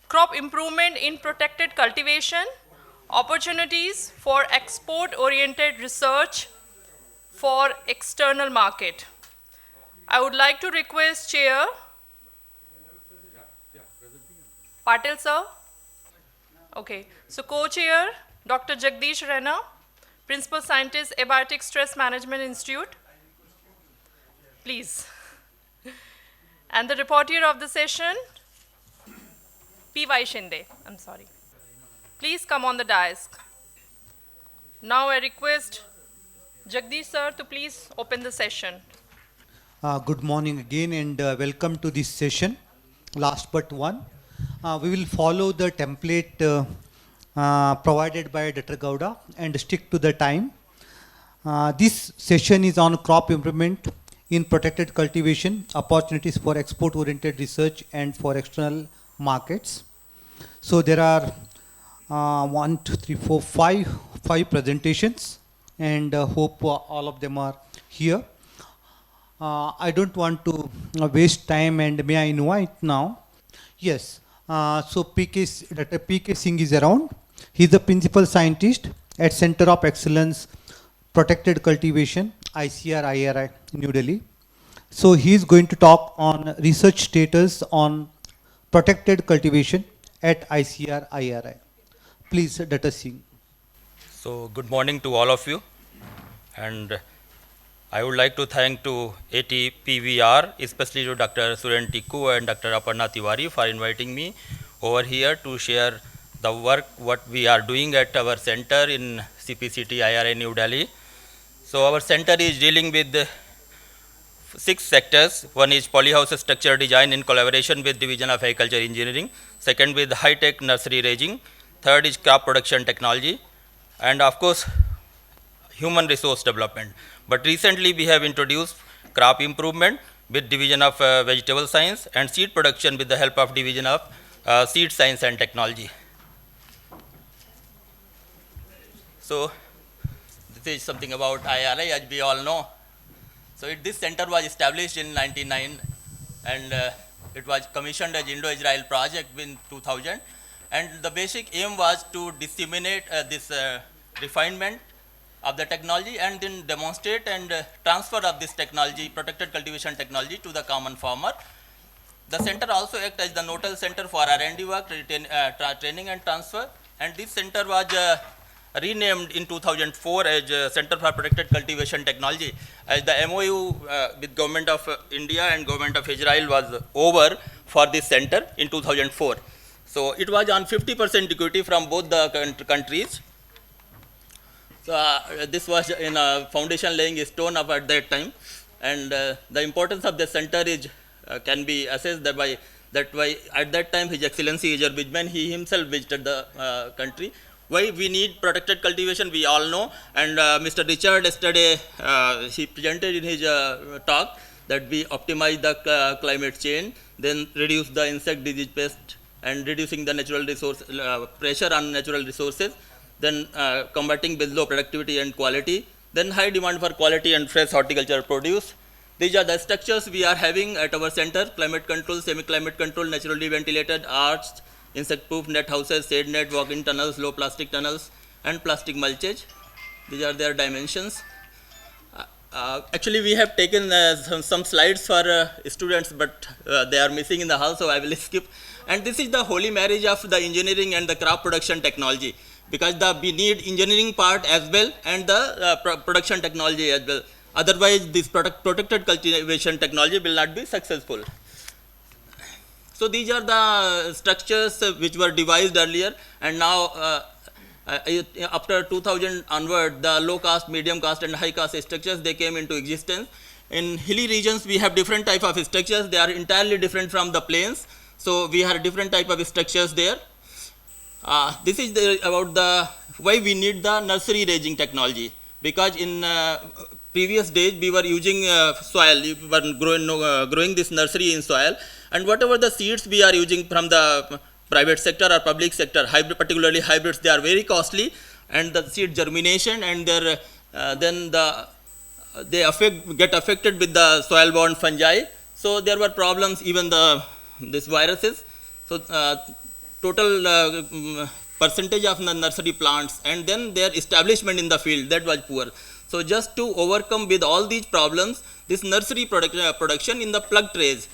crop improvement in protected cultivation, opportunities for export-oriented research for external market. I would like to request Chair Patil sir. Okay, so co-chair Dr. Jagdish Rana, Principal Scientist, Abiotic Stress Management Institute, please. And the reporter of the session, P.Y. Shinde, I'm sorry. Please come on the dais. Now I request Jagdish sir to please open the session. Good morning again and welcome to this session, last but one. We will follow the template provided by Dr. Gowda and stick to the time. This session is on crop improvement in protected cultivation, opportunities for export-oriented research and for external markets. So there are one, two, three, four, five presentations, and hope all of them are here. I don't want to waste time, and may I invite now? Yes. So Dr. P.K. Singh is around. He's the principal scientist at Center of Excellence Protected Cultivation, ICAR-IARI, New Delhi. So he's going to talk on research status on protected cultivation at ICAR-IARI. Please, Dr. Singh. So good morning to all of you, and I would like to thank to ATPVR, especially to Dr. Suren Tikku and Dr. Aparna Tiwari for inviting me over here to share the work what we are doing at our center in CPCT IRI New Delhi. So our center is dealing with 6 sectors. One is polyhouse structure design in collaboration with Division of Agriculture Engineering. Second with high-tech nursery raising. Third is crop production technology. And of course, human resource development. But recently we have introduced crop improvement with Division of Vegetable Science and seed production with the help of Division of Seed Science and Technology. So this is something about IRI, as we all know. So this center was established in 1999, and it was commissioned as Indo-Israel project in 2000. And the basic aim was to disseminate this refinement of the technology and then demonstrate and transfer of this technology, protected cultivation technology, to the common farmer. The center also acts as the nodal center for R&D work, training and transfer. And this center was renamed in 2004 as Center for Protected Cultivation Technology, as the MOU with Government of India and Government of Israel was over for this center in 2004. So it was on 50% equity from both the countries. So this was in a foundation laying a stone up at that time, and the importance of the center is can be assessed that by at that time His Excellency Ajar Bijman, he himself visited the country. Why we need protected cultivation, we all know, and Mr. Richard yesterday he presented in his talk that we optimize the climate change, then reduce the insect disease pest, and reducing the natural resource pressure on natural resources, then combating with low productivity and quality, then high demand for quality and fresh horticultural produce. These are the structures we are having at our center: climate control, semi-climate control, naturally ventilated, arched, insect-proof net houses, shade net, walk-in tunnels, low plastic tunnels, and plastic mulchage. These are their dimensions. Actually, we have taken some slides for students, but they are missing in the hall, so I will skip. And this is the holy marriage of the engineering and the crop production technology, because we need engineering part as well and the production technology as well. Otherwise, this protected cultivation technology will not be successful. So these are the structures which were devised earlier, and now after 2000 onward, the low cost, medium cost, and high cost structures, they came into existence. In hilly regions, we have different type of structures. They are entirely different from the plains. So we have different type of structures there. This is about why we need the nursery raising technology, because in previous days we were using soil, we were growing this nursery in soil, and whatever the seeds we are using from the private sector or public sector, particularly hybrids, they are very costly, and the seed germination and their they get affected with the soil-borne fungi. So there were problems, even these viruses. So total percentage of the nursery plants, and then their establishment in the field, that was poor. So just to overcome with all these problems, this nursery production in the plug trays.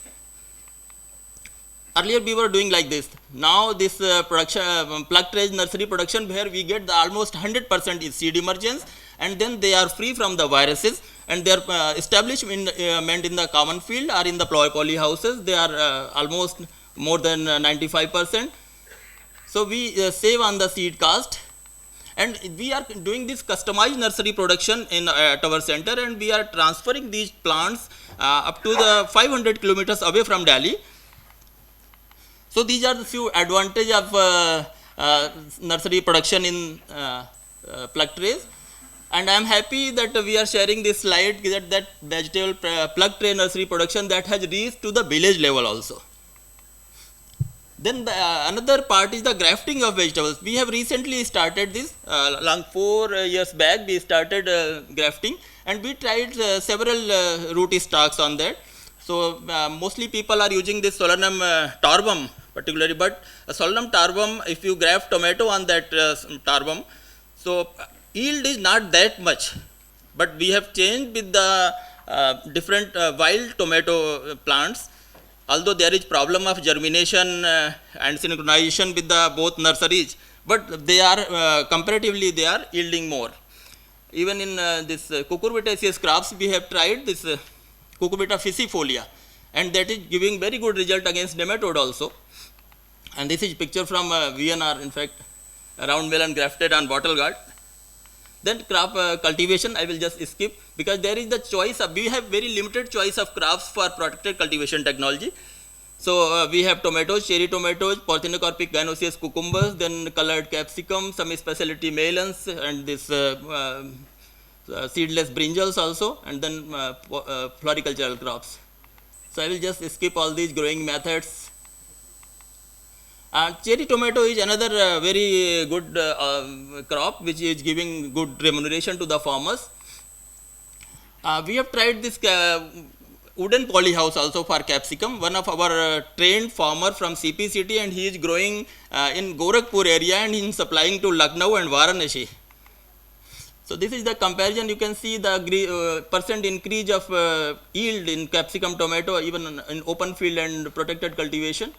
Earlier we were doing like this. Now this plug trays nursery production, where we get the almost 100% is seed emergence, and then they are free from the viruses, and their establishment in the common field or in the poly houses, they are almost more than 95%. So we save on the seed cost, and we are doing this customized nursery production at our center, and we are transferring these plants up to the 500 kilometers away from Delhi. So these are the few advantages of nursery production in plug trays. And I am happy that we are sharing this slide, that vegetable plug tray nursery production that has reached to the village level also. Then another part is the grafting of vegetables. We have recently started this, along 4 years back we started grafting, and we tried several root stocks on that. So mostly people are using this Solanum torbum particularly, but Solanum torbum, if you graft tomato on that torbum, so yield is not that much, but we have changed with the different wild tomato plants. Although there is problem of germination and synchronization with the both nurseries, but they are comparatively they are yielding more. Even in this cucurbitaceous crops, we have tried this cucurbita ficifolia, and that is giving very good result against nematode also. And this is picture from VNR, in fact, round melon grafted on bottle gourd. Then crop cultivation, I will just skip, because there is the choice of, we have very limited choice of crops for protected cultivation technology. So we have tomatoes, cherry tomatoes, Parthenocarpic gynoecious cucumbers, then colored capsicum, some specialty melons, and this seedless brinjals also, and then floricultural crops. So I will just skip all these growing methods. Cherry tomato is another very good crop which is giving good remuneration to the farmers. We have tried this wooden polyhouse also for capsicum. One of our trained farmer from CPCT, and he is growing in Gorakhpur area and in supplying to Lucknow and Varanasi. So this is the comparison. You can see the percent increase of yield in capsicum tomato even in open field and protected cultivation.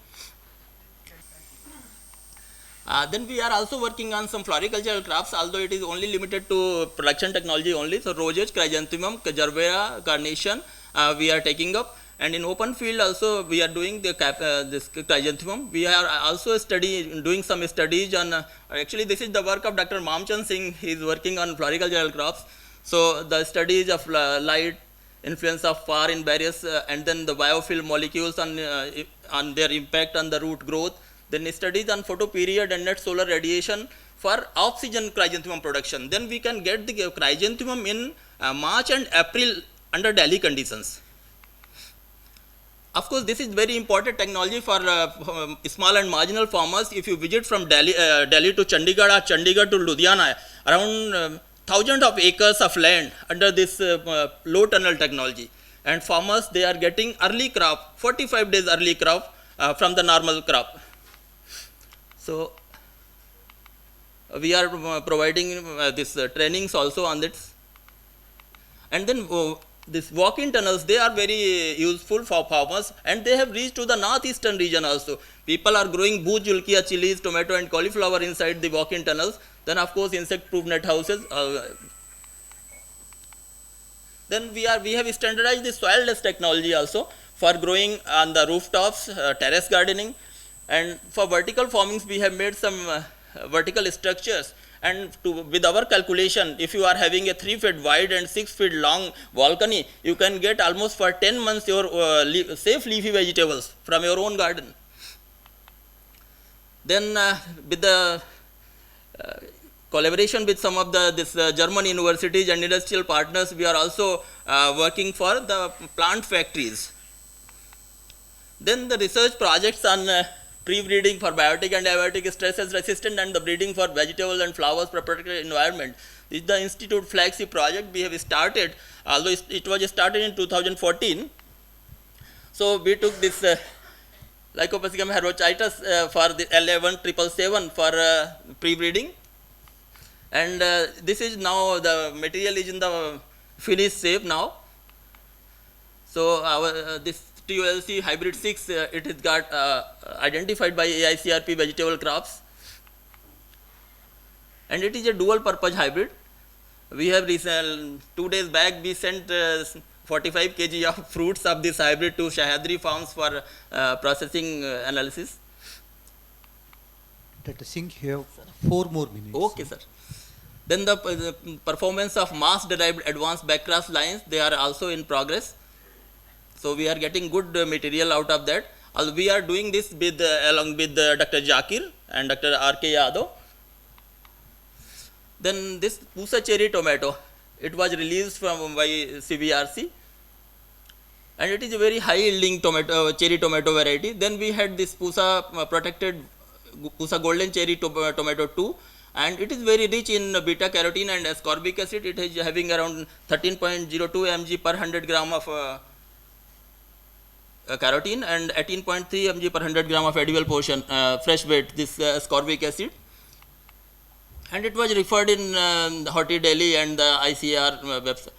Then we are also working on some floricultural crops, although it is only limited to production technology only. So roses, chrysanthemum, gerbera, carnation we are taking up, and in open field also we are doing the this chrysanthemum. We are also doing some studies on, actually this is the work of Dr. Mamchand Singh. He is working on floricultural crops. So the studies of light, influence of far in various, and then the biofilm molecules on their impact on the root growth. Then studies on photoperiod and net solar radiation for off-season chrysanthemum production. Then we can get the chrysanthemum in March and April under Delhi conditions. Of course, this is very important technology for small and marginal farmers. If you visit from Delhi to Chandigarh or Chandigarh to Ludhiana, around thousands of acres of land under this low tunnel technology. And farmers, they are getting early crop, 45 days early crop from the normal crop. So we are providing this trainings also on this. And then these walk-in tunnels, they are very useful for farmers, and they have reached to the northeastern region also. People are growing booth, julkia, chilies, tomato and cauliflower inside the walk-in tunnels. Then of course insect-proof net houses. Then we have standardized the soil-less technology also for growing on the rooftops, terrace gardening. And for vertical farmings, we have made some vertical structures, and with our calculation, if you are having a 3 feet wide and 6 feet long balcony, you can get almost for 10 months your safe leafy vegetables from your own garden. Then with the collaboration with some of the German universities and industrial partners, we are also working for the plant factories. Then the research projects on pre-breeding for biotic and abiotic stresses resistant, and the breeding for vegetables and flowers for protected environment. This is the Institute flagship project we have started, although it was started in 2014. So we took this Lycopsychum herbicitis for the L17777 for pre-breeding. And this is now the material is in the finished shape now. So our this TOLC hybrid 6 it is got identified by AICRP vegetable crops, and it is a dual purpose hybrid. We have 2 days back we sent 45 kg of fruits of this hybrid to Sahyadri farms for processing analysis. Dr. Singh, you have 4 more minutes. Okay, sir. Then the performance of mass derived advanced backcross lines, they are also in progress. So we are getting good material out of that. We are doing this with along with Dr. Jakir and Dr. R.K. Yadav. Then this Pusa cherry tomato, it was released from by CBRC, and it is a very high yielding cherry tomato variety. Then we had this Pusa protected Pusa golden cherry tomato 2, and it is very rich in beta carotene and ascorbic acid. It is having around 13.02 mg per 100 gram of carotene and 18.3 mg per 100 gram of edible portion fresh weight this ascorbic acid, and it was referred in Horti Delhi and the ICAR website.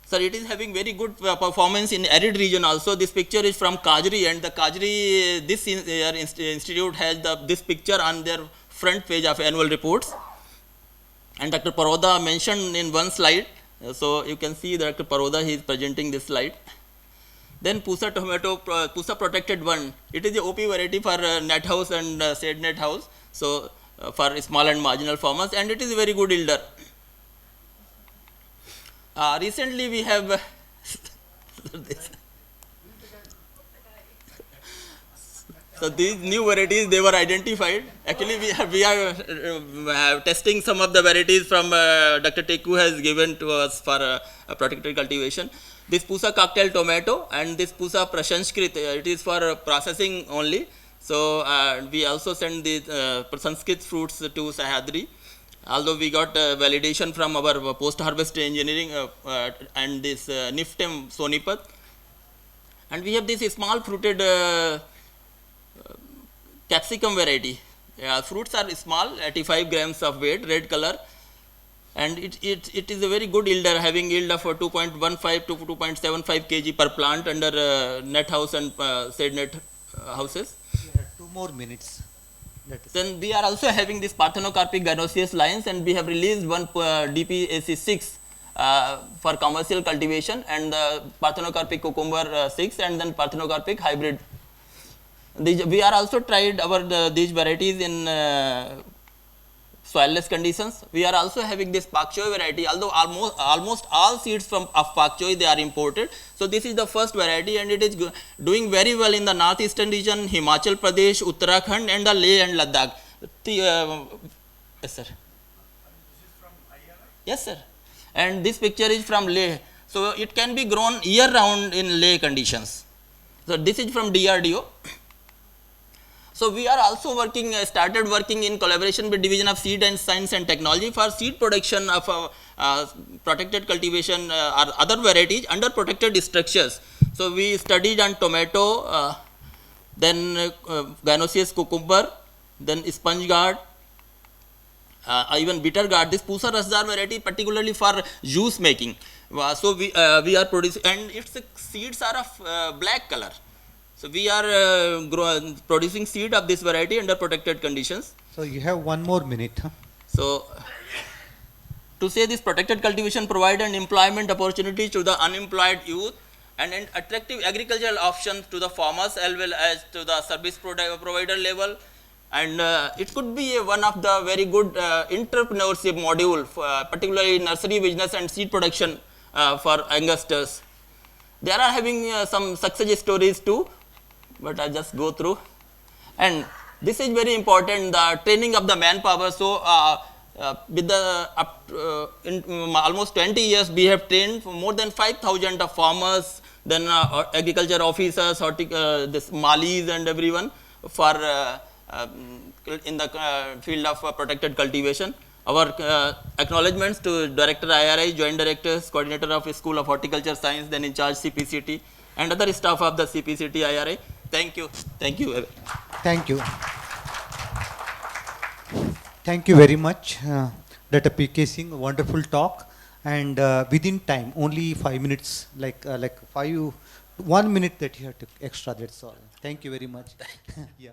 Sir, it is having very good performance in arid region also. This picture is from Kajri, and the Kajri this institute has this picture on their front page of annual reports, and Dr. Paroda mentioned in one slide. So you can see Dr. Paroda, he is presenting this slide. Then Pusa tomato, Pusa protected 1. It is a OP variety for net house and shade net house. So for small and marginal farmers, and it is a very good yielder. Recently we have so these new varieties, they were identified. Actually we are testing some of the varieties from Dr. Teku has given to us for protected cultivation. This Pusa cocktail tomato and this Pusa Prashanskrit, it is for processing only. So we also send the Prashanskrit fruits to Sahyadri. Although we got validation from our post-harvest engineering and this NIFTEM Sonipat, and we have this small fruited capsicum variety. Fruits are small, 85 grams of weight, red color, and it is a very good yielder, having yield of 2.15 to 2.75 kg per plant under net house and shade net houses. 2 more minutes. Then we are also having this parthenocarpic gynoecious lines, and we have released one DPAC6 for commercial cultivation, and the parthenocarpic cucumber 6, and then parthenocarpic hybrid. We are also tried these varieties in soilless conditions. We are also having this pak choi variety, although almost all seeds of pak choi, they are imported. So this is the first variety, and it is doing very well in the northeastern region, Himachal Pradesh, Uttarakhand, and the Leh and Ladakh. Yes, sir. Yes, sir. And this picture is from Leh. So it can be grown year round in Leh conditions. So this is from DRDO. So we are also started working in collaboration with Division of Seed and Science and Technology for seed production of protected cultivation or other varieties under protected structures. So we studied on tomato, then gynoecious cucumber, then sponge gourd, even bitter gourd. This Pusa Rasdar variety particularly for juice making. So we are producing, and its seeds are of black color. So we are producing seed of this variety under protected conditions. So you have 1 more minute. Huh? So to say this protected cultivation provide an employment opportunity to the unemployed youth and an attractive agricultural option to the farmers as well as to the service provider level, and it could be one of the very good entrepreneurship module, particularly nursery business and seed production for youngsters. They are having some success stories too, but I just go through. And this is very important, the training of the manpower. So with the in almost 20 years, we have trained more than 5,000 of farmers, then agriculture officers, this Malis and everyone for in the field of protected cultivation. Our acknowledgements to Director IRI, Joint Directors, Coordinator of School of Horticulture Science, then in charge CPCT, and other staff of the CPCT IRI. Thank you. Thank you. Thank you. Thank you very much, Dr. P.K. Singh. Wonderful talk, and within time, only 5 minutes, like 1 minute that you have to extra. That's all. Thank you very much. Yeah.